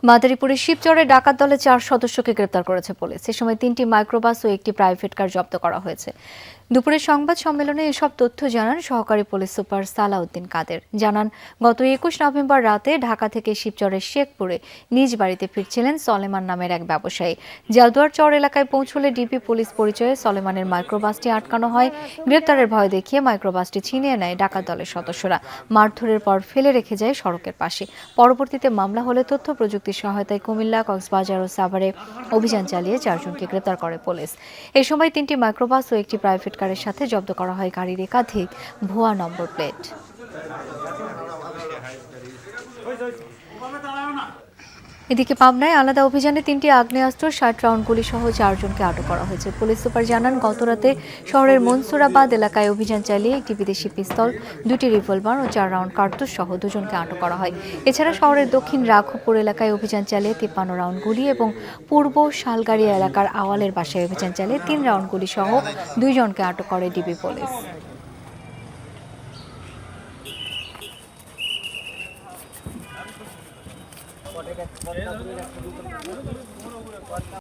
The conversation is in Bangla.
মাদারীপুরের শিবচরে ডাকাত দলে 4 সদস্যকে গ্রেপ্তার করেছে পুলিশ। এ সময় 3টি মাইক্রোবাস ও একটি প্রাইভেট কার জব্দ করা হয়েছে। দুপুরে সংবাদ সম্মেলনে এসব তথ্য জানান সহকারী পুলিশ সুপার সালাউদ্দিন কাদের। জানান, গত 21 নভেম্বর রাতে ঢাকা থেকে শিবচরের শেখপুরে নিজ বাড়িতে ফিরছিলেন সলেমান নামের এক ব্যবসায়ী। জাদুয়ার চর এলাকায় পৌঁছলে ডিবি পুলিশ পরিচয়ে সলেমানের মাইক্রোবাসটি আটকানো হয়। গ্রেপ্তারের ভয় দেখিয়ে মাইক্রোবাসটি ছিনিয়ে নেয় ডাকাত দলের সদস্যরা। মারধরের পর ফেলে রেখে যায় সড়কের পাশে। পরবর্তীতে মামলা হলে তথ্য প্রযুক্তির সহায়তায় কুমিল্লা, কক্সবাজার ও সাভারে অভিযান চালিয়ে 4 জনকে গ্রেপ্তার করে পুলিশ। এই সময় 3টি মাইক্রোবাস ও একটি প্রাইভেট কারের সাথে জব্দ করা হয় গাড়ির একাধিক ভুয়া নম্বর প্লেট। এদিকে পাবনায় আলাদা অভিযানে 3টি আগ্নেয়াস্ত্র, 60 রাউন্ড গুলি সহ 4 জনকে আটক করা হয়েছে। পুলিশ সুপার জানান, গতরাতে শহরের মনসুরাবাদ এলাকায় অভিযান চালিয়ে একটি বিদেশি পিস্তল, 2টি রিভলভার ও 4 রাউন্ড কার্তুজ সহ 2 জনকে আটক করা হয়। এছাড়া শহরের দক্ষিণ রাঘবপুর এলাকায় অভিযান চালিয়ে 53 রাউন্ড গুলি এবং পূর্ব শালগাড়িয়া এলাকার আওয়ালের বাসায় অভিযান চালিয়ে 3 রাউন্ড গুলি সহ 2 জনকে আটক করে ডিবি পুলিশ।